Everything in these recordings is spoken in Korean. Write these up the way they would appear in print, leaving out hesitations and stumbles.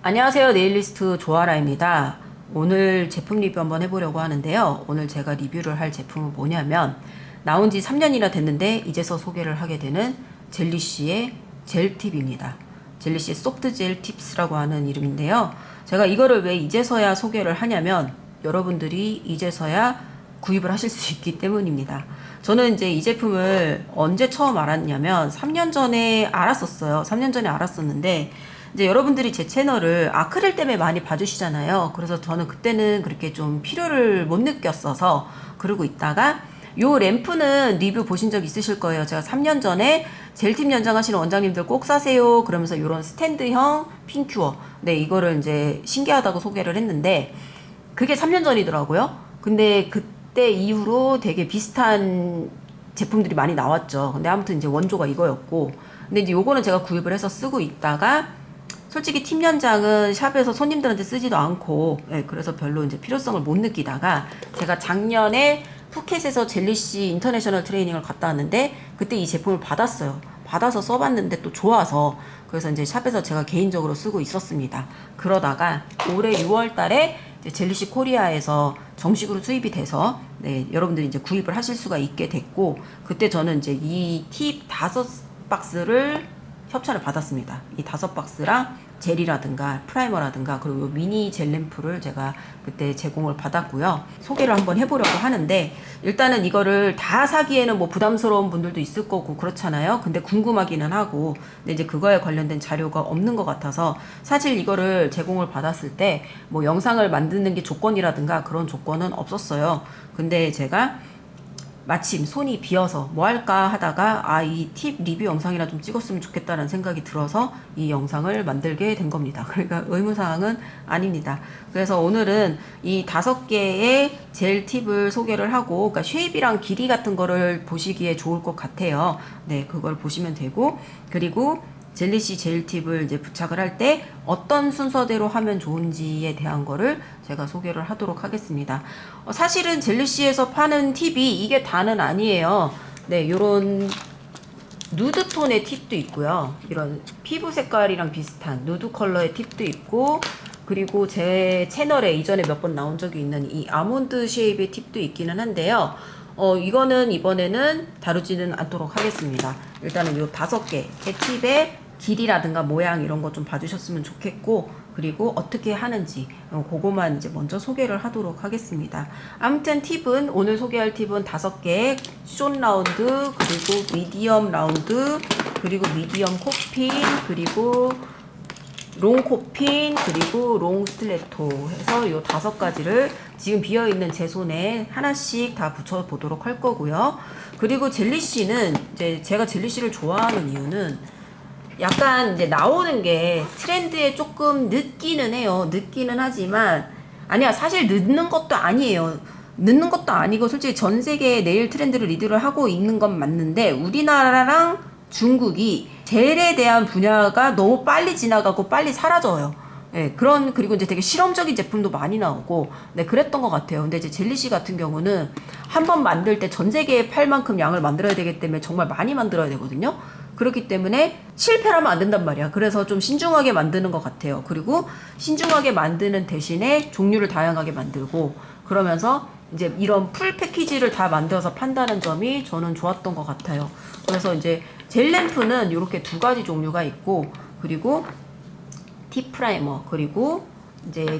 안녕하세요. 네일리스트 조아라입니다. 오늘 제품 리뷰 한번 해보려고 하는데요. 오늘 제가 리뷰를 할 제품은 뭐냐면 나온 지 3년이나 됐는데 이제서 소개를 하게 되는 젤리쉬의 젤팁입니다. 젤리쉬의 소프트 젤 팁스라고 하는 이름인데요. 제가 이거를 왜 이제서야 소개를 하냐면 여러분들이 이제서야 구입을 하실 수 있기 때문입니다. 저는 이제 이 제품을 언제 처음 알았냐면 3년 전에 알았었어요. 3년 전에 알았었는데 이제 여러분들이 제 채널을 아크릴 때문에 많이 봐주시잖아요. 그래서 저는 그때는 그렇게 좀 필요를 못 느꼈어서 그러고 있다가 요 램프는 리뷰 보신 적 있으실 거예요. 제가 3년 전에 젤팁 연장하시는 원장님들 꼭 사세요 그러면서 요런 스탠드형 핀큐어 이거를 이제 신기하다고 소개를 했는데 그게 3년 전이더라고요. 근데 그때 이후로 되게 비슷한 제품들이 많이 나왔죠. 근데 아무튼 이제 원조가 이거였고 근데 이제 요거는 제가 구입을 해서 쓰고 있다가 솔직히 팁 연장은 샵에서 손님들한테 쓰지도 않고 그래서 별로 이제 필요성을 못 느끼다가 제가 작년에 푸켓에서 젤리쉬 인터내셔널 트레이닝을 갔다 왔는데 그때 이 제품을 받았어요. 받아서 써봤는데 또 좋아서 그래서 이제 샵에서 제가 개인적으로 쓰고 있었습니다. 그러다가 올해 6월 달에 젤리쉬 코리아에서 정식으로 수입이 돼서 여러분들이 이제 구입을 하실 수가 있게 됐고 그때 저는 이제 이 팁 5박스를 협찬을 받았습니다. 이 5박스랑 젤이라든가 프라이머라든가 그리고 미니 젤 램프를 제가 그때 제공을 받았고요. 소개를 한번 해보려고 하는데 일단은 이거를 다 사기에는 뭐 부담스러운 분들도 있을 거고 그렇잖아요. 근데 궁금하기는 하고 근데 이제 그거에 관련된 자료가 없는 것 같아서 사실 이거를 제공을 받았을 때 뭐 영상을 만드는 게 조건이라든가 그런 조건은 없었어요. 근데 제가 마침 손이 비어서 뭐 할까 하다가 이 팁 리뷰 영상이나 좀 찍었으면 좋겠다는 생각이 들어서 이 영상을 만들게 된 겁니다. 그러니까 의무사항은 아닙니다. 그래서 오늘은 이 5개의 젤 팁을 소개를 하고 그러니까 쉐입이랑 길이 같은 거를 보시기에 좋을 것 같아요. 그걸 보시면 되고 그리고 젤리쉬 젤 팁을 이제 부착을 할 때 어떤 순서대로 하면 좋은지에 대한 거를 제가 소개를 하도록 하겠습니다. 사실은 젤리쉬에서 파는 팁이 이게 다는 아니에요. 요런 누드톤의 팁도 있고요. 이런 피부 색깔이랑 비슷한 누드 컬러의 팁도 있고 그리고 제 채널에 이전에 몇 번 나온 적이 있는 이 아몬드 쉐입의 팁도 있기는 한데요. 이거는 이번에는 다루지는 않도록 하겠습니다. 일단은 요 5개의 팁의 길이라든가 모양 이런 거 좀 봐주셨으면 좋겠고 그리고 어떻게 하는지 그거만 이제 먼저 소개를 하도록 하겠습니다. 아무튼 팁은 오늘 소개할 팁은 5개 숏 라운드 그리고 미디엄 라운드 그리고 미디엄 코핀 그리고 롱 코핀 그리고 롱 스틸레토 해서 요 5가지를 지금 비어있는 제 손에 하나씩 다 붙여보도록 할 거고요. 그리고 젤리쉬는 이제 제가 젤리쉬를 좋아하는 이유는 약간 이제 나오는 게 트렌드에 조금 늦기는 해요. 늦기는 하지만 아니야 사실 늦는 것도 아니에요. 늦는 것도 아니고 솔직히 전 세계의 네일 트렌드를 리드를 하고 있는 건 맞는데 우리나라랑 중국이 젤에 대한 분야가 너무 빨리 지나가고 빨리 사라져요. 그리고 이제 되게 실험적인 제품도 많이 나오고, 그랬던 것 같아요. 근데 이제 젤리쉬 같은 경우는 한 번 만들 때 전 세계에 팔 만큼 양을 만들어야 되기 때문에 정말 많이 만들어야 되거든요. 그렇기 때문에 실패를 하면 안 된단 말이야. 그래서 좀 신중하게 만드는 것 같아요. 그리고 신중하게 만드는 대신에 종류를 다양하게 만들고, 그러면서 이제 이런 풀 패키지를 다 만들어서 판다는 점이 저는 좋았던 것 같아요. 그래서 이제 젤 램프는 이렇게 2가지 종류가 있고, 그리고 팁 프라이머 그리고 이제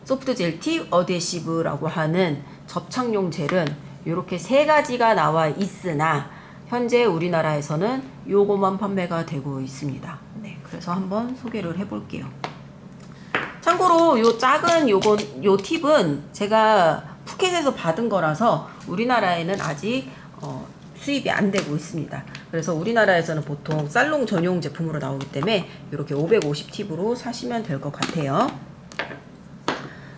소프트 젤 팁 어데시브라고 하는 접착용 젤은 이렇게 3가지가 나와 있으나 현재 우리나라에서는 요거만 판매가 되고 있습니다. 그래서 한번 소개를 해볼게요. 참고로 요 작은 요 팁은 제가 푸켓에서 받은 거라서 우리나라에는 아직 수입이 안 되고 있습니다. 그래서 우리나라에서는 보통 살롱 전용 제품으로 나오기 때문에 이렇게 550 팁으로 사시면 될 것 같아요.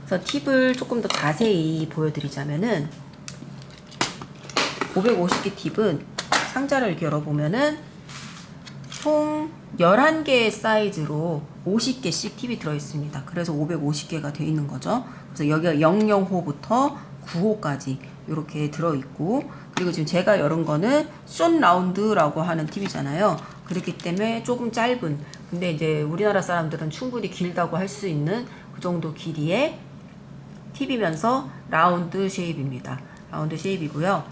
그래서 팁을 조금 더 자세히 보여드리자면은 550개 팁은 상자를 이렇게 열어보면은 총 11개의 사이즈로 50개씩 팁이 들어있습니다. 그래서 550개가 되어 있는 거죠. 그래서 여기가 00호부터 9호까지 이렇게 들어있고 그리고 지금 제가 열은 거는 숏 라운드라고 하는 팁이잖아요. 그렇기 때문에 조금 짧은 근데 이제 우리나라 사람들은 충분히 길다고 할 수 있는 그 정도 길이의 팁이면서 라운드 쉐입입니다. 라운드 쉐입이고요.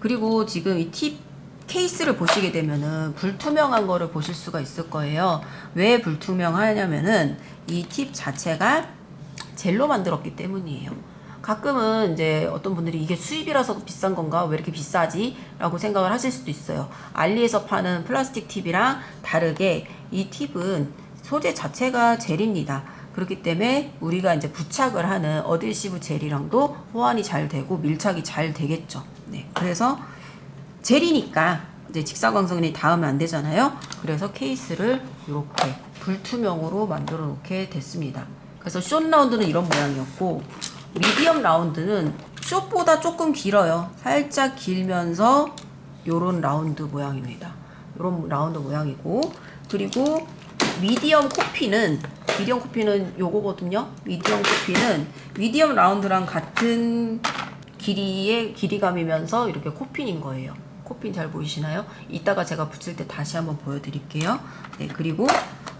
그리고 지금 이 팁 케이스를 보시게 되면은 불투명한 거를 보실 수가 있을 거예요. 왜 불투명하냐면은 이 팁 자체가 젤로 만들었기 때문이에요. 가끔은 이제 어떤 분들이 이게 수입이라서 비싼 건가? 왜 이렇게 비싸지? 라고 생각을 하실 수도 있어요. 알리에서 파는 플라스틱 팁이랑 다르게 이 팁은 소재 자체가 젤입니다. 그렇기 때문에 우리가 이제 부착을 하는 어드시브 젤이랑도 호환이 잘 되고 밀착이 잘 되겠죠. 네. 그래서 젤이니까 이제 직사광선이 닿으면 안 되잖아요. 그래서 케이스를 이렇게 불투명으로 만들어 놓게 됐습니다. 그래서 숏 라운드는 이런 모양이었고, 미디엄 라운드는 숏보다 조금 길어요. 살짝 길면서 요런 라운드 모양입니다. 요런 라운드 모양이고, 그리고 미디엄 코피는 요거거든요. 미디엄 코피는 미디엄 라운드랑 같은 길이의 길이감이면서 이렇게 코핀인 거예요. 코핀 잘 보이시나요? 이따가 제가 붙일 때 다시 한번 보여드릴게요. 네, 그리고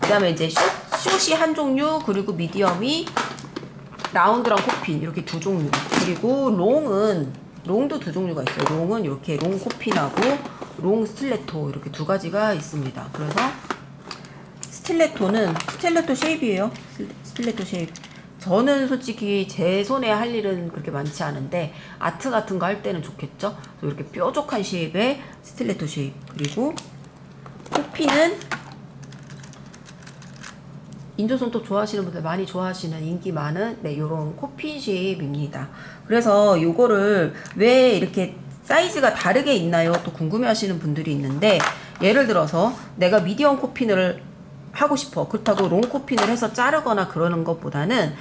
그 다음에 이제 숏이 한 종류, 그리고 미디엄이 라운드랑 코핀 이렇게 두 종류. 그리고 롱도 두 종류가 있어요. 롱은 이렇게 롱 코핀하고 롱 스틸레토 이렇게 두 가지가 있습니다. 그래서 스틸레토 쉐입이에요. 스틸레토 쉐입. 저는 솔직히 제 손에 할 일은 그렇게 많지 않은데 아트 같은 거 할 때는 좋겠죠. 이렇게 뾰족한 쉐입의 스틸레토 쉐입. 그리고 코피는 인조 손톱 좋아하시는 분들 많이 좋아하시는 인기 많은 요런 코피 쉐입입니다. 그래서 요거를 왜 이렇게 사이즈가 다르게 있나요? 또 궁금해 하시는 분들이 있는데, 예를 들어서 내가 미디엄 코핀을 하고 싶어. 그렇다고 롱 코핀을 해서 자르거나 그러는 것보다는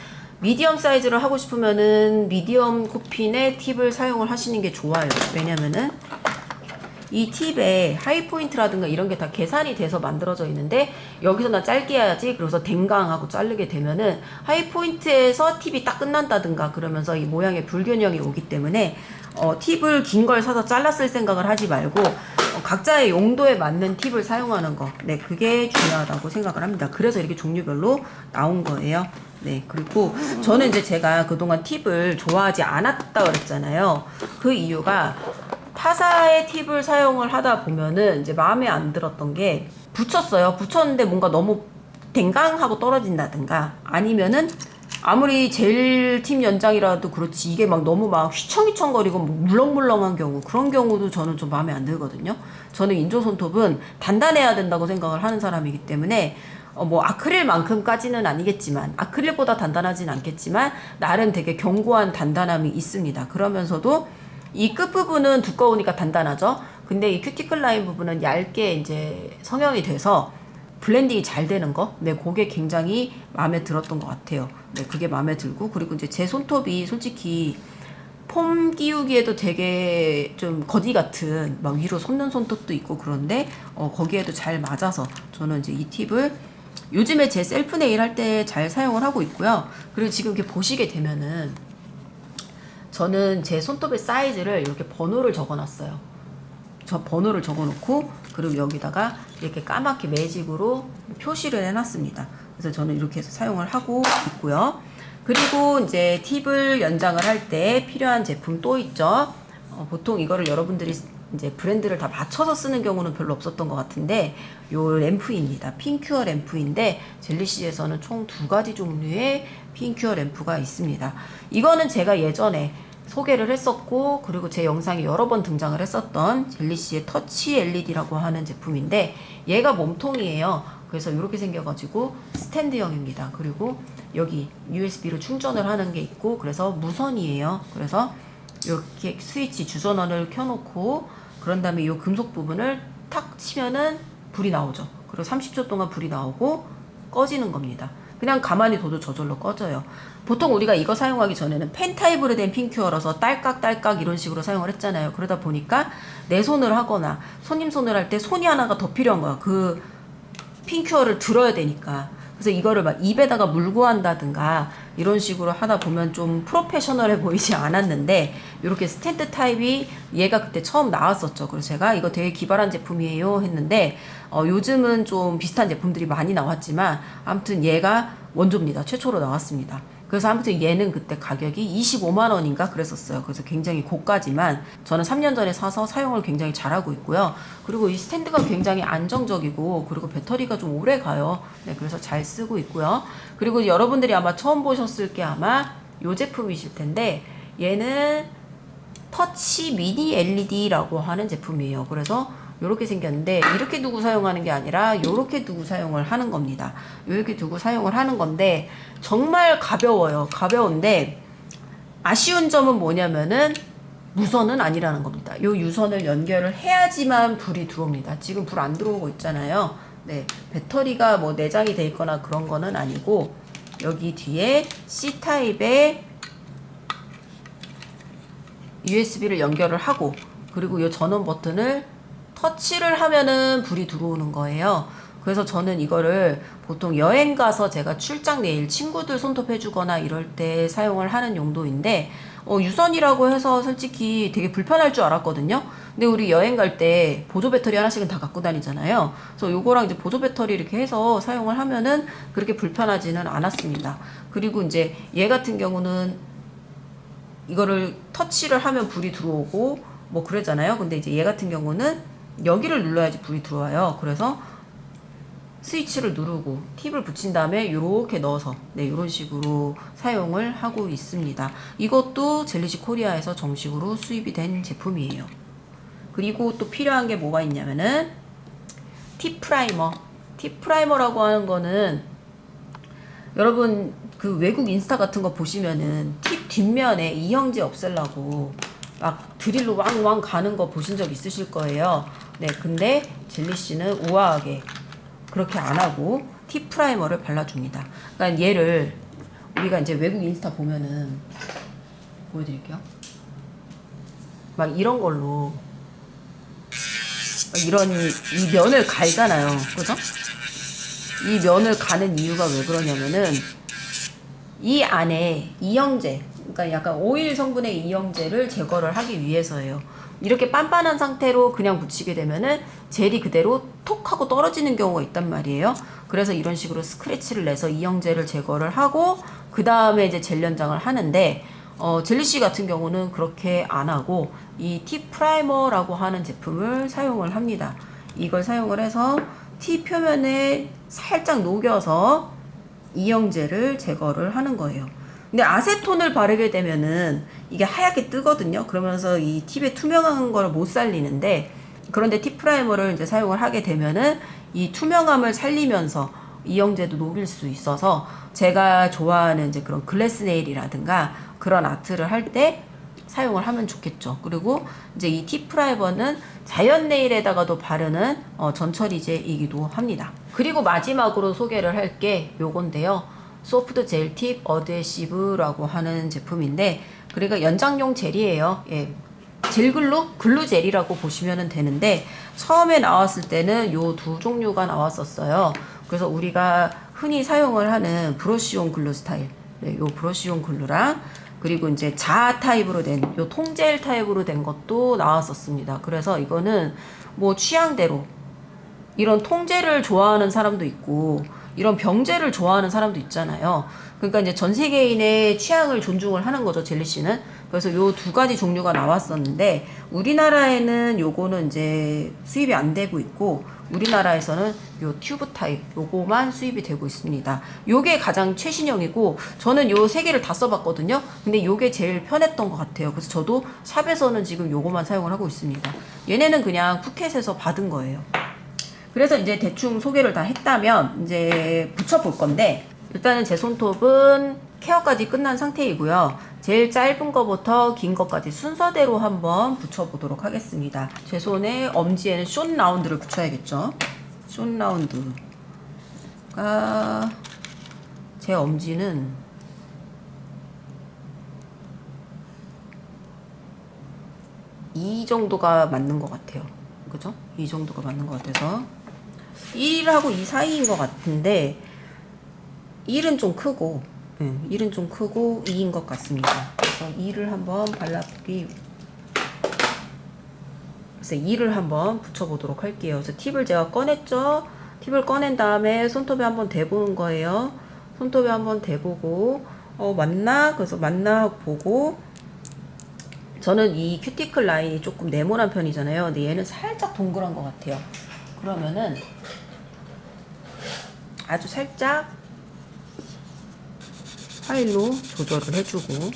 미디엄 사이즈를 하고 싶으면은 미디엄 코핀의 팁을 사용을 하시는 게 좋아요. 왜냐면은 이 팁에 하이 포인트라든가 이런 게 다 계산이 돼서 만들어져 있는데, 여기서 나 짧게 해야지 그래서 댕강하고 자르게 되면은 하이 포인트에서 팁이 딱 끝난다든가 그러면서 이 모양의 불균형이 오기 때문에 팁을 긴 걸 사서 잘랐을 생각을 하지 말고 각자의 용도에 맞는 팁을 사용하는 거, 네, 그게 중요하다고 생각을 합니다. 그래서 이렇게 종류별로 나온 거예요. 네, 그리고 저는 이제 제가 그동안 팁을 좋아하지 않았다 그랬잖아요. 그 이유가 타사의 팁을 사용을 하다 보면은 이제 마음에 안 들었던 게, 붙였는데 뭔가 너무 댕강하고 떨어진다든가, 아니면은 아무리 젤 팁 연장이라도 그렇지 이게 막 너무 막 휘청휘청거리고 물렁물렁한 경우, 그런 경우도 저는 좀 마음에 안 들거든요. 저는 인조 손톱은 단단해야 된다고 생각을 하는 사람이기 때문에 뭐 아크릴만큼까지는 아니겠지만, 아크릴보다 단단하진 않겠지만 나름 되게 견고한 단단함이 있습니다. 그러면서도 이 끝부분은 두꺼우니까 단단하죠. 근데 이 큐티클 라인 부분은 얇게 이제 성형이 돼서 블렌딩이 잘 되는 거, 네, 그게 굉장히 마음에 들었던 것 같아요. 네, 그게 마음에 들고, 그리고 이제 제 손톱이 솔직히 폼 끼우기에도 되게 좀 거지 같은 막 위로 솟는 손톱도 있고 그런데 거기에도 잘 맞아서 저는 이제 이 팁을 요즘에 제 셀프 네일 할 때 잘 사용을 하고 있고요. 그리고 지금 이렇게 보시게 되면은 저는 제 손톱의 사이즈를 이렇게 번호를 적어놨어요. 저 번호를 적어놓고, 그리고 여기다가 이렇게 까맣게 매직으로 표시를 해놨습니다. 그래서 저는 이렇게 해서 사용을 하고 있고요. 그리고 이제 팁을 연장을 할 때 필요한 제품 또 있죠. 보통 이거를 여러분들이 이제 브랜드를 다 맞춰서 쓰는 경우는 별로 없었던 것 같은데, 요 램프입니다. 핀큐어 램프인데 젤리시에서는 총 2가지 종류의 핀큐어 램프가 있습니다. 이거는 제가 예전에 소개를 했었고, 그리고 제 영상에 여러 번 등장을 했었던 젤리시의 터치 LED라고 하는 제품인데, 얘가 몸통이에요. 그래서 이렇게 생겨가지고 스탠드형입니다. 그리고 여기 USB로 충전을 하는 게 있고, 그래서 무선이에요. 그래서 이렇게 스위치 주전원을 켜놓고, 그런 다음에 이 금속 부분을 탁 치면은 불이 나오죠. 그리고 30초 동안 불이 나오고 꺼지는 겁니다. 그냥 가만히 둬도 저절로 꺼져요. 보통 우리가 이거 사용하기 전에는 펜 타입으로 된 핀큐어라서 딸깍딸깍 이런 식으로 사용을 했잖아요. 그러다 보니까 내 손을 하거나 손님 손을 할 때 손이 하나가 더 필요한 거야. 그 핀큐어를 들어야 되니까. 그래서 이거를 막 입에다가 물고 한다든가 이런 식으로 하다 보면 좀 프로페셔널해 보이지 않았는데 이렇게 스탠드 타입이 얘가 그때 처음 나왔었죠. 그래서 제가 이거 되게 기발한 제품이에요 했는데 요즘은 좀 비슷한 제품들이 많이 나왔지만 아무튼 얘가 원조입니다. 최초로 나왔습니다. 그래서 아무튼 얘는 그때 가격이 25만 원인가 그랬었어요. 그래서 굉장히 고가지만 저는 3년 전에 사서 사용을 굉장히 잘하고 있고요. 그리고 이 스탠드가 굉장히 안정적이고 그리고 배터리가 좀 오래 가요. 네, 그래서 잘 쓰고 있고요. 그리고 여러분들이 아마 처음 보셨을 게 아마 이 제품이실 텐데 얘는 터치 미니 LED라고 하는 제품이에요. 그래서 이렇게 생겼는데 이렇게 두고 사용하는 게 아니라 이렇게 두고 사용을 하는 겁니다. 이렇게 두고 사용을 하는 건데 정말 가벼워요. 가벼운데 아쉬운 점은 뭐냐면은 무선은 아니라는 겁니다. 이 유선을 연결을 해야지만 불이 들어옵니다. 지금 불 안 들어오고 있잖아요. 네, 배터리가 뭐 내장이 돼 있거나 그런 거는 아니고 여기 뒤에 C타입의 USB를 연결을 하고 그리고 이 전원 버튼을 터치를 하면은 불이 들어오는 거예요. 그래서 저는 이거를 보통 여행 가서 제가 출장 내일 친구들 손톱 해주거나 이럴 때 사용을 하는 용도인데 유선이라고 해서 솔직히 되게 불편할 줄 알았거든요. 근데 우리 여행 갈 때 보조 배터리 하나씩은 다 갖고 다니잖아요. 그래서 요거랑 이제 보조 배터리 이렇게 해서 사용을 하면은 그렇게 불편하지는 않았습니다. 그리고 이제 얘 같은 경우는 이거를 터치를 하면 불이 들어오고 뭐 그러잖아요. 근데 이제 얘 같은 경우는 여기를 눌러야지 불이 들어와요. 그래서 스위치를 누르고 팁을 붙인 다음에 이렇게 넣어서 네, 이런 식으로 사용을 하고 있습니다. 이것도 젤리시 코리아에서 정식으로 수입이 된 제품이에요. 그리고 또 필요한 게 뭐가 있냐면은 팁 프라이머. 팁 프라이머라고 하는 거는 여러분 그 외국 인스타 같은 거 보시면은 팁 뒷면에 이형제 없애려고 막 드릴로 왕왕 가는 거 보신 적 있으실 거예요. 네, 근데 젤리씨는 우아하게 그렇게 안 하고 팁 프라이머를 발라줍니다. 그러니까 얘를 우리가 이제 외국 인스타 보면은 보여드릴게요. 막 이런 걸로 이런 이 면을 갈잖아요. 그죠? 이 면을 가는 이유가 왜 그러냐면은 이 안에 이형제, 그러니까 약간 오일 성분의 이형제를 제거를 하기 위해서예요. 이렇게 빤빤한 상태로 그냥 붙이게 되면은 젤이 그대로 톡 하고 떨어지는 경우가 있단 말이에요. 그래서 이런 식으로 스크래치를 내서 이형제를 제거를 하고 그 다음에 이제 젤 연장을 하는데 젤리씨 같은 경우는 그렇게 안 하고 이 티 프라이머라고 하는 제품을 사용을 합니다. 이걸 사용을 해서 티 표면에 살짝 녹여서 이형제를 제거를 하는 거예요. 근데 아세톤을 바르게 되면은 이게 하얗게 뜨거든요. 그러면서 이 팁의 투명한 걸 못 살리는데 그런데 팁 프라이머를 이제 사용을 하게 되면은 이 투명함을 살리면서 이형제도 녹일 수 있어서 제가 좋아하는 이제 그런 글래스 네일이라든가 그런 아트를 할 때 사용을 하면 좋겠죠. 그리고 이제 이 팁 프라이머는 자연 네일에다가도 바르는 전처리제이기도 합니다. 그리고 마지막으로 소개를 할 게 요건데요. 소프트 젤 팁 어드헤시브라고 하는 제품인데 그러니까 연장용 젤이에요. 예. 젤글루, 글루 젤이라고 보시면 되는데 처음에 나왔을 때는 요 두 종류가 나왔었어요. 그래서 우리가 흔히 사용을 하는 브러쉬용 글루 스타일, 네, 요 브러쉬용 글루랑 그리고 이제 자 타입으로 된 요 통젤 타입으로 된 것도 나왔었습니다. 그래서 이거는 뭐 취향대로 이런 통젤을 좋아하는 사람도 있고 이런 병젤을 좋아하는 사람도 있잖아요. 그러니까 이제 전 세계인의 취향을 존중을 하는 거죠, 젤리씨는. 그래서 요 두 가지 종류가 나왔었는데 우리나라에는 요거는 이제 수입이 안 되고 있고 우리나라에서는 요 튜브 타입 요거만 수입이 되고 있습니다. 요게 가장 최신형이고 저는 요 세 개를 다 써봤거든요. 근데 요게 제일 편했던 것 같아요. 그래서 저도 샵에서는 지금 요거만 사용을 하고 있습니다. 얘네는 그냥 푸켓에서 받은 거예요. 그래서 이제 대충 소개를 다 했다면 이제 붙여볼 건데 일단은 제 손톱은 케어까지 끝난 상태이고요. 제일 짧은 거부터 긴 거까지 순서대로 한번 붙여보도록 하겠습니다. 제 손의 엄지에는 숏 라운드를 붙여야겠죠. 숏 라운드가 제 엄지는 이 정도가 맞는 것 같아요. 그죠? 이 정도가 맞는 것 같아서 1하고 2 사이인 것 같은데 1은 좀 크고 1은 좀 크고 2인 것 같습니다. 그래서 2를 한번 그래서 2를 한번 붙여보도록 할게요. 그래서 팁을 제가 꺼냈죠. 팁을 꺼낸 다음에 손톱에 한번 대보는 거예요. 손톱에 한번 대보고 맞나? 그래서 맞나 보고, 저는 이 큐티클 라인이 조금 네모난 편이잖아요. 근데 얘는 살짝 동그란 것 같아요. 그러면은 아주 살짝 파일로 조절을 해주고,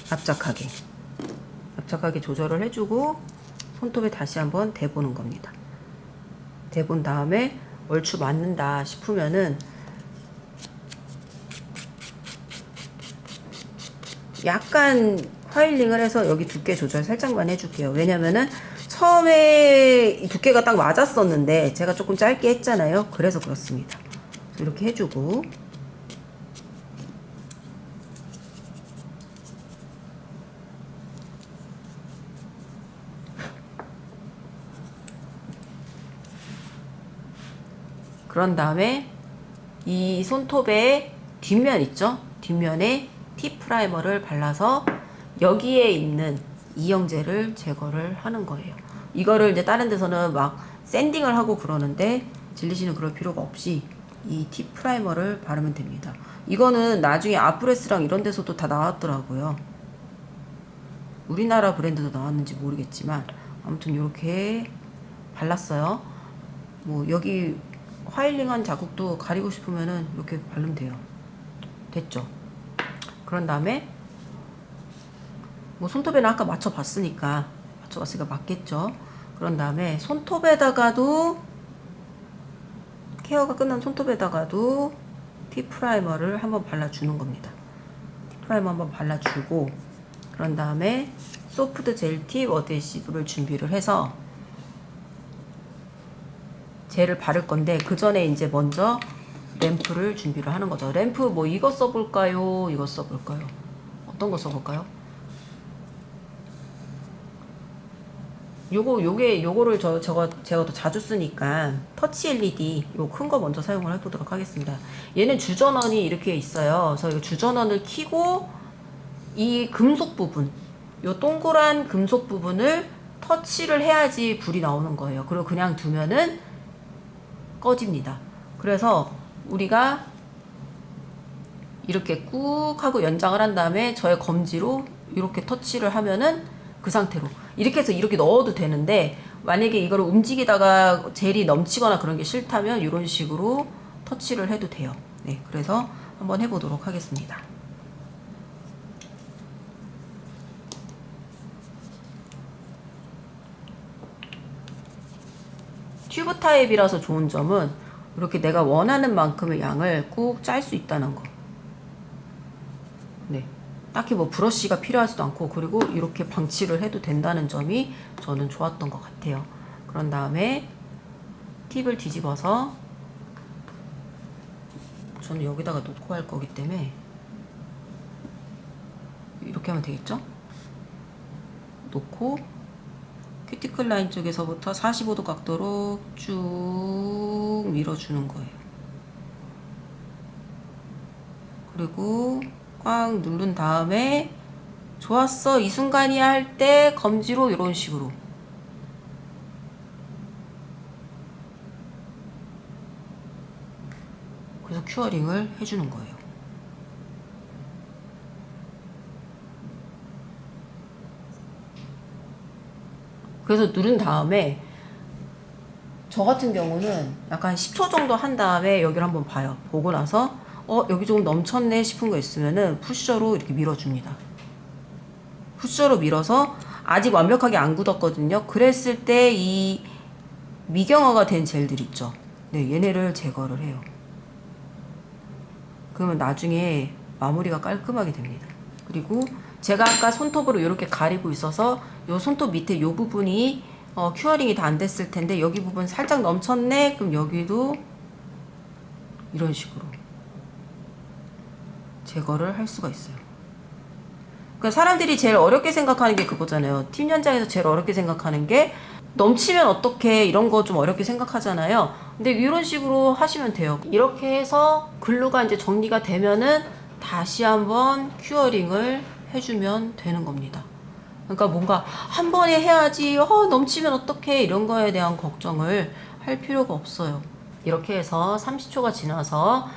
납작하게 조절을 해주고 손톱에 다시 한번 대보는 겁니다. 대본 다음에 얼추 맞는다 싶으면은 약간 파일링을 해서 여기 두께 조절 살짝만 해줄게요. 왜냐면은 처음에 이 두께가 딱 맞았었는데 제가 조금 짧게 했잖아요. 그래서 그렇습니다. 이렇게 해주고, 그런 다음에 이 손톱의 뒷면 있죠? 뒷면에 팁 프라이머를 발라서 여기에 있는 이영재를 제거를 하는 거예요. 이거를 이제 다른 데서는 막 샌딩을 하고 그러는데 진리씨는 그럴 필요가 없이 이 팁 프라이머를 바르면 됩니다. 이거는 나중에 아프레스랑 이런 데서도 다 나왔더라고요. 우리나라 브랜드도 나왔는지 모르겠지만 아무튼 이렇게 발랐어요. 뭐 여기 화일링한 자국도 가리고 싶으면은 이렇게 바르면 돼요. 됐죠? 그런 다음에 뭐 손톱에는 아까 맞춰봤으니까 맞겠죠? 그런 다음에 손톱에다가도, 케어가 끝난 손톱에다가도 팁 프라이머를 한번 발라주는 겁니다. 팁 프라이머 한번 발라주고, 그런 다음에 소프트 젤 팁 어드헤시브를 준비를 해서 젤을 바를 건데, 그 전에 이제 먼저 램프를 준비를 하는 거죠. 램프 뭐 이거 써볼까요? 이거 써볼까요? 어떤 거 써볼까요? 요거를 제가 더 자주 쓰니까 터치 LED 요 큰 거 먼저 사용을 해보도록 하겠습니다. 얘는 주전원이 이렇게 있어요. 그래서 이 주전원을 켜고 이 금속 부분, 요 동그란 금속 부분을 터치를 해야지 불이 나오는 거예요. 그리고 그냥 두면은 꺼집니다. 그래서 우리가 이렇게 꾹 하고 연장을 한 다음에 저의 검지로 이렇게 터치를 하면은 그 상태로 이렇게 해서 이렇게 넣어도 되는데, 만약에 이거를 움직이다가 젤이 넘치거나 그런 게 싫다면 이런 식으로 터치를 해도 돼요. 네, 그래서 한번 해보도록 하겠습니다. 튜브 타입이라서 좋은 점은 이렇게 내가 원하는 만큼의 양을 꾹 짤 수 있다는 거. 네, 딱히 뭐 브러쉬가 필요하지도 않고, 그리고 이렇게 방치를 해도 된다는 점이 저는 좋았던 것 같아요. 그런 다음에 팁을 뒤집어서, 저는 여기다가 놓고 할 거기 때문에 이렇게 하면 되겠죠? 놓고 큐티클 라인 쪽에서부터 45도 각도로 쭉 밀어주는 거예요. 그리고 꽉 누른 다음에 좋았어, 이 순간이야 할 때 검지로 이런 식으로 그래서 큐어링을 해주는 거예요. 그래서 누른 다음에 저 같은 경우는 약간 10초 정도 한 다음에 여기를 한번 봐요. 보고 나서 여기 조금 넘쳤네 싶은 거 있으면은 푸셔로 이렇게 밀어줍니다. 푸셔로 밀어서, 아직 완벽하게 안 굳었거든요. 그랬을 때 이 미경화가 된 젤들 있죠. 네, 얘네를 제거를 해요. 그러면 나중에 마무리가 깔끔하게 됩니다. 그리고 제가 아까 손톱으로 이렇게 가리고 있어서 요 손톱 밑에 요 부분이 큐어링이 다 안 됐을 텐데, 여기 부분 살짝 넘쳤네? 그럼 여기도 이런 식으로 제거를 할 수가 있어요. 그러니까 사람들이 제일 어렵게 생각하는 게 그거잖아요. 팀 연장에서 제일 어렵게 생각하는 게 넘치면 어떡해 이런 거 좀 어렵게 생각하잖아요. 근데 이런 식으로 하시면 돼요. 이렇게 해서 글루가 이제 정리가 되면은 다시 한번 큐어링을 해주면 되는 겁니다. 그러니까 뭔가 한 번에 해야지 넘치면 어떡해 이런 거에 대한 걱정을 할 필요가 없어요. 이렇게 해서 30초가 지나서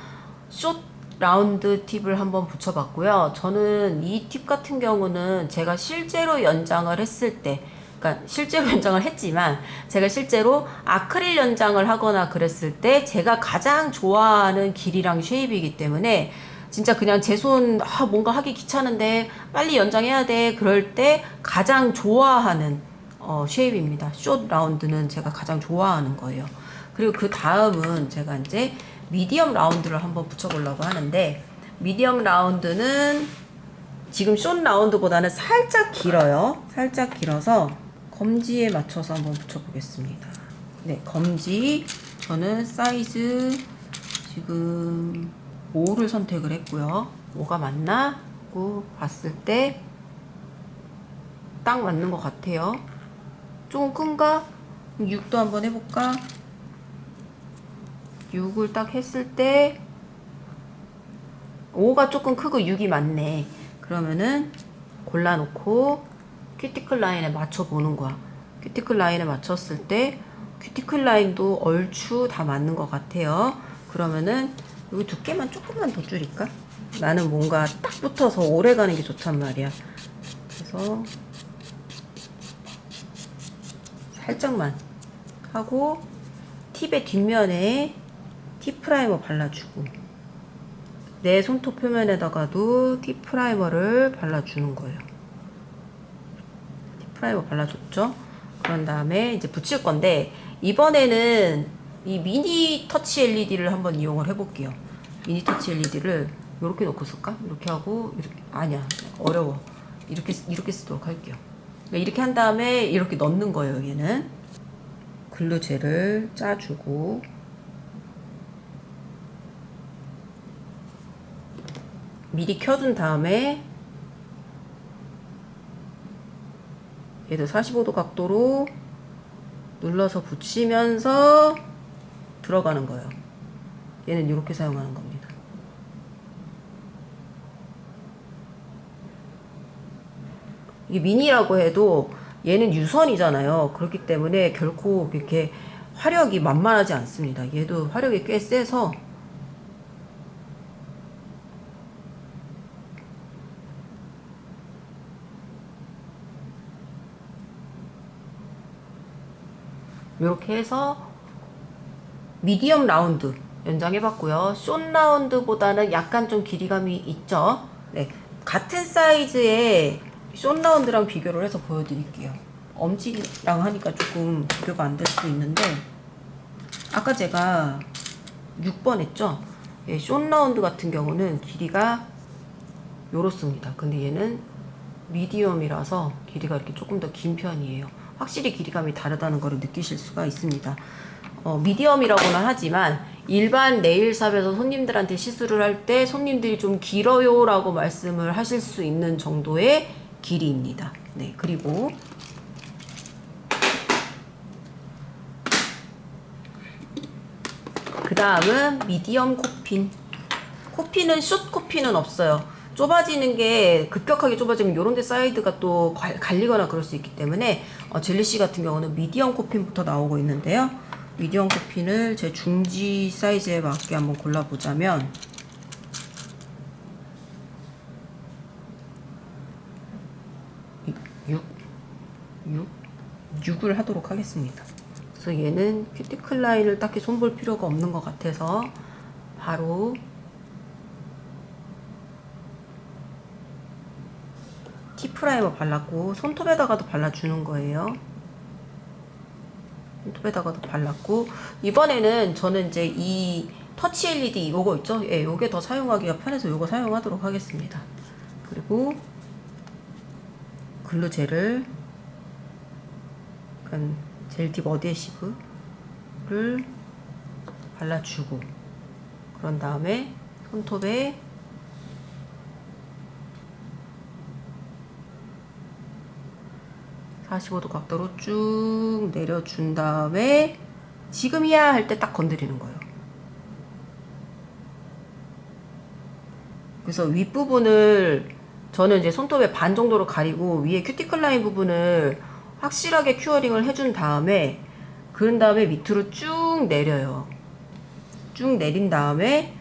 숏 라운드 팁을 한번 붙여봤고요. 저는 이 팁 같은 경우는 제가 실제로 연장을 했을 때, 그러니까 실제로 연장을 했지만 제가 실제로 아크릴 연장을 하거나 그랬을 때 제가 가장 좋아하는 길이랑 쉐입이기 때문에 진짜 그냥 제 손 뭔가 하기 귀찮은데 빨리 연장해야 돼 그럴 때 가장 좋아하는 쉐입입니다. 숏 라운드는 제가 가장 좋아하는 거예요. 그리고 그 다음은 제가 이제 미디엄 라운드를 한번 붙여보려고 하는데, 미디엄 라운드는 지금 숏 라운드보다는 살짝 길어요. 살짝 길어서 검지에 맞춰서 한번 붙여보겠습니다. 네, 검지 저는 사이즈 지금 5를 선택을 했고요. 5가 맞나? 하고 봤을 때 딱 맞는 것 같아요. 조금 큰가? 6도 한번 해볼까? 6을 딱 했을 때 5가 조금 크고 6이 맞네. 그러면은 골라놓고 큐티클 라인에 맞춰보는 거야. 큐티클 라인에 맞췄을 때 큐티클 라인도 얼추 다 맞는 것 같아요. 그러면은 여기 두께만 조금만 더 줄일까? 나는 뭔가 딱 붙어서 오래 가는 게 좋단 말이야. 그래서 살짝만 하고 팁의 뒷면에 팁 프라이머 발라주고, 내 손톱 표면에다가도 팁 프라이머를 발라주는 거예요. 팁 프라이머 발라줬죠? 그런 다음에 이제 붙일 건데, 이번에는 이 미니 터치 LED를 한번 이용을 해볼게요. 미니 터치 LED를 이렇게 놓고 쓸까? 이렇게 하고, 이렇게, 아니야. 어려워. 이렇게 쓰도록 할게요. 이렇게 한 다음에 이렇게 넣는 거예요, 얘는. 글루젤을 짜주고, 미리 켜둔 다음에 얘도 45도 각도로 눌러서 붙이면서 들어가는 거예요. 얘는 이렇게 사용하는 겁니다. 이게 미니라고 해도 얘는 유선이잖아요. 그렇기 때문에 결코 이렇게 화력이 만만하지 않습니다. 얘도 화력이 꽤 세서 이렇게 해서 미디엄 라운드 연장해봤고요. 숏 라운드보다는 약간 좀 길이감이 있죠. 네, 같은 사이즈의 숏 라운드랑 비교를 해서 보여드릴게요. 엄지랑 하니까 조금 비교가 안 될 수도 있는데, 아까 제가 6번 했죠. 예, 숏 라운드 같은 경우는 길이가 요렇습니다. 근데 얘는 미디엄이라서 길이가 이렇게 조금 더 긴 편이에요. 확실히 길이감이 다르다는 걸 느끼실 수가 있습니다. 미디엄이라고는 하지만 일반 네일샵에서 손님들한테 시술을 할 때 손님들이 좀 길어요 라고 말씀을 하실 수 있는 정도의 길이입니다. 네, 그리고 그 다음은 미디엄 코핀. 코핀은 숏 코핀은 없어요. 좁아지는 게 급격하게 좁아지면 요런 데 사이드가 또 갈리거나 그럴 수 있기 때문에 젤리씨 같은 경우는 미디엄 코핀부터 나오고 있는데요. 미디엄 코핀을 제 중지 사이즈에 맞게 한번 골라보자면 6을 하도록 하겠습니다. 그래서 얘는 큐티클 라인을 딱히 손볼 필요가 없는 것 같아서 바로 티 프라이머 발랐고, 손톱에다가도 발라주는 거예요. 손톱에다가도 발랐고, 이번에는 저는 이제 이 터치 LED 요거 있죠? 예, 요게 더 사용하기가 편해서 요거 사용하도록 하겠습니다. 그리고 글루젤을, 약간 젤팁 어드헤시브를 발라주고, 그런 다음에 손톱에 45도 각도로 쭉 내려준 다음에 지금이야 할 때 딱 건드리는 거예요. 그래서 윗부분을 저는 이제 손톱의 반 정도로 가리고 위에 큐티클 라인 부분을 확실하게 큐어링을 해준 다음에 그런 다음에 밑으로 쭉 내려요. 쭉 내린 다음에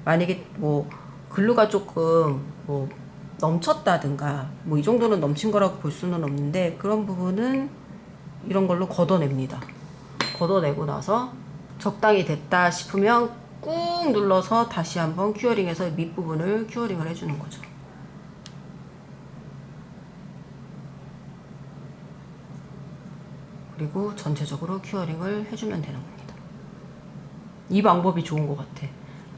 만약에 뭐 글루가 조금 뭐 넘쳤다든가 뭐 이 정도는 넘친 거라고 볼 수는 없는데 그런 부분은 이런 걸로 걷어냅니다. 걷어내고 나서 적당히 됐다 싶으면 꾹 눌러서 다시 한번 큐어링해서 밑부분을 큐어링을 해주는 거죠. 그리고 전체적으로 큐어링을 해주면 되는 겁니다. 이 방법이 좋은 것 같아.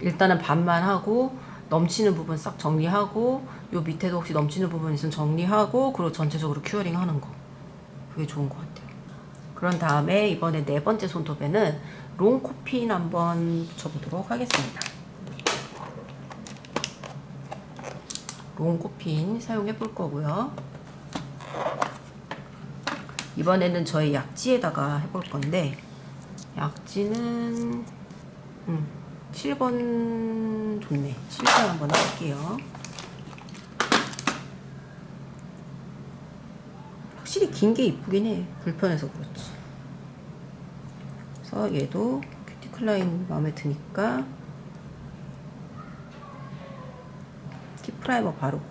일단은 반만 하고 넘치는 부분 싹 정리하고 요 밑에도 혹시 넘치는 부분 있으면 정리하고 그리고 전체적으로 큐어링 하는 거. 그게 좋은 것 같아요. 그런 다음에 이번에 네 번째 손톱에는 롱코핀 한번 붙여보도록 하겠습니다. 롱코핀 사용해 볼 거고요. 이번에는 저희 약지에다가 해볼 건데 약지는 7번 좋네. 7번 한번 해볼게요. 확실히 긴 게 이쁘긴 해. 불편해서 그렇지. 그래서 얘도 큐티클 라인 마음에 드니까 티 프라이머 바르고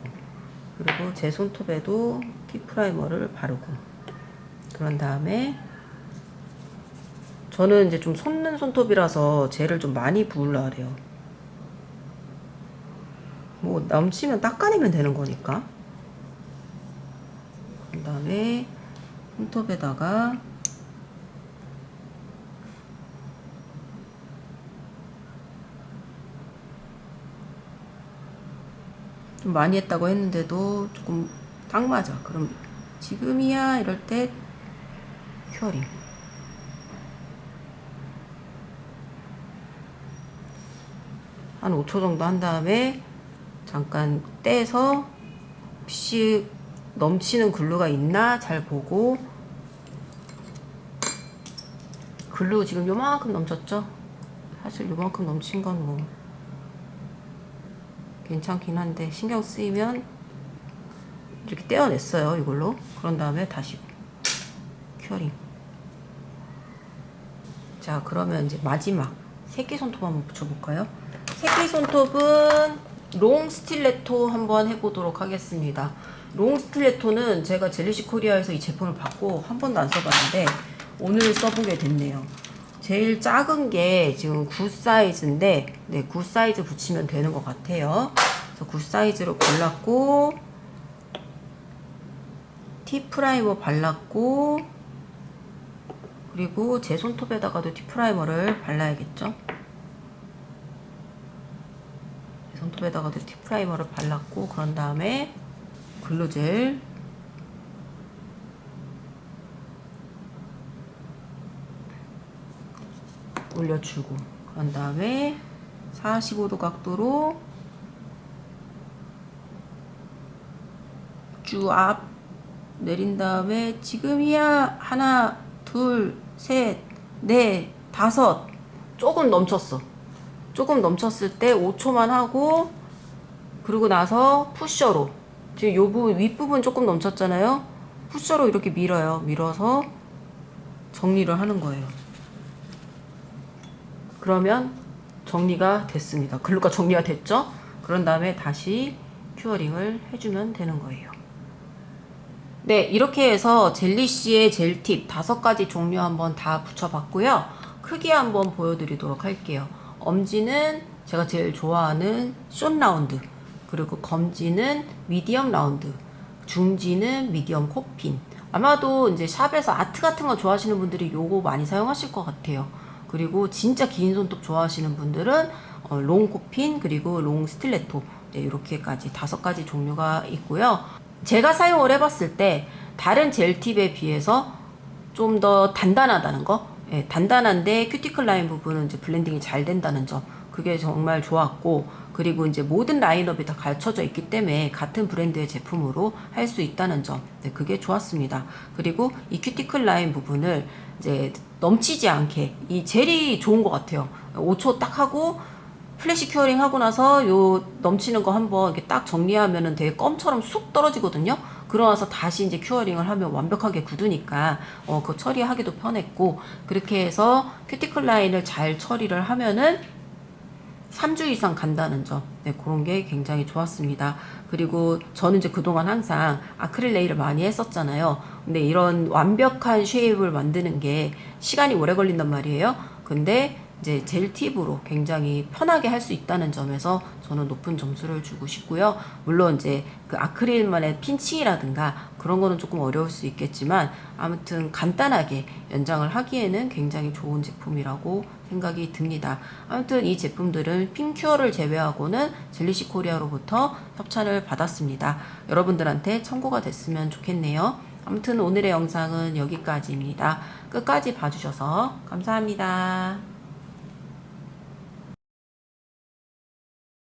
그리고 제 손톱에도 티 프라이머를 바르고 그런 다음에 저는 이제 좀 솟는 손톱이라서 젤을 좀 많이 부으려 그래요. 뭐 넘치면 닦아내면 되는 거니까. 그 다음에 손톱에다가 좀 많이 했다고 했는데도 조금 딱 맞아. 그럼 지금이야 이럴 때 큐어링. 한 5초 정도 한 다음에 잠깐 떼서 혹시 넘치는 글루가 있나 잘 보고 글루 지금 요만큼 넘쳤죠? 사실 요만큼 넘친 건 뭐 괜찮긴 한데 신경 쓰이면 이렇게 떼어냈어요 이걸로. 그런 다음에 다시 큐어링. 자 그러면 이제 마지막 새끼 손톱 한번 붙여볼까요? 새끼 손톱은 롱 스틸레토 한번 해보도록 하겠습니다. 롱 스틸레토는 제가 젤리시 코리아에서 이 제품을 받고 한 번도 안 써봤는데 오늘 써보게 됐네요. 제일 작은 게 지금 9 사이즈인데 네, 9 사이즈 붙이면 되는 것 같아요. 그래서 9 사이즈로 골랐고 티 프라이머 발랐고 그리고 제 손톱에다가도 티 프라이머를 발라야겠죠. 제 손톱에다가도 티 프라이머를 발랐고 그런 다음에 글루젤 올려주고 그런 다음에 45도 각도로 쭉 앞 내린 다음에 지금이야 하나 둘 셋 넷 다섯 조금 넘쳤어. 조금 넘쳤을 때 5초만 하고 그러고 나서 푸셔로 지금 요 부분 윗부분 조금 넘쳤잖아요. 푸셔로 이렇게 밀어요. 밀어서 정리를 하는 거예요. 그러면 정리가 됐습니다. 글루가 정리가 됐죠? 그런 다음에 다시 큐어링을 해주면 되는 거예요. 네, 이렇게 해서 젤리씨의 젤팁 5가지 종류 한번 다 붙여봤고요. 크기 한번 보여드리도록 할게요. 엄지는 제가 제일 좋아하는 숏 라운드, 그리고 검지는 미디엄 라운드, 중지는 미디엄 코핀. 아마도 이제 샵에서 아트 같은 거 좋아하시는 분들이 요거 많이 사용하실 것 같아요. 그리고 진짜 긴 손톱 좋아하시는 분들은 롱 코핀 그리고 롱 스틸레토 네, 이렇게까지 5가지 종류가 있고요. 제가 사용을 해봤을 때 다른 젤팁에 비해서 좀 더 단단하다는 거, 단단한데 큐티클 라인 부분은 이제 블렌딩이 잘 된다는 점, 그게 정말 좋았고 그리고 이제 모든 라인업이 다 갖춰져 있기 때문에 같은 브랜드의 제품으로 할 수 있다는 점, 네, 그게 좋았습니다. 그리고 이 큐티클 라인 부분을 이제 넘치지 않게 이 젤이 좋은 것 같아요. 5초 딱 하고 플래시 큐어링 하고 나서 요 넘치는 거 한번 이렇게 딱 정리하면은 되게 껌처럼 쑥 떨어지거든요. 그러고 나서 다시 이제 큐어링을 하면 완벽하게 굳으니까 그거 처리하기도 편했고, 그렇게 해서 큐티클 라인을 잘 처리를 하면은 3주 이상 간다는 점, 네, 그런 게 굉장히 좋았습니다. 그리고 저는 이제 그동안 항상 아크릴 네일을 많이 했었잖아요. 근데 이런 완벽한 쉐입을 만드는 게 시간이 오래 걸린단 말이에요. 근데 이제 젤 팁으로 굉장히 편하게 할 수 있다는 점에서 저는 높은 점수를 주고 싶고요. 물론 이제 그 아크릴만의 핀칭이라든가 그런 거는 조금 어려울 수 있겠지만 아무튼 간단하게 연장을 하기에는 굉장히 좋은 제품이라고 생각이 듭니다. 아무튼 이 제품들은 핀큐어를 제외하고는 젤리시 코리아로부터 협찬을 받았습니다. 여러분들한테 참고가 됐으면 좋겠네요. 아무튼 오늘의 영상은 여기까지입니다. 끝까지 봐주셔서 감사합니다.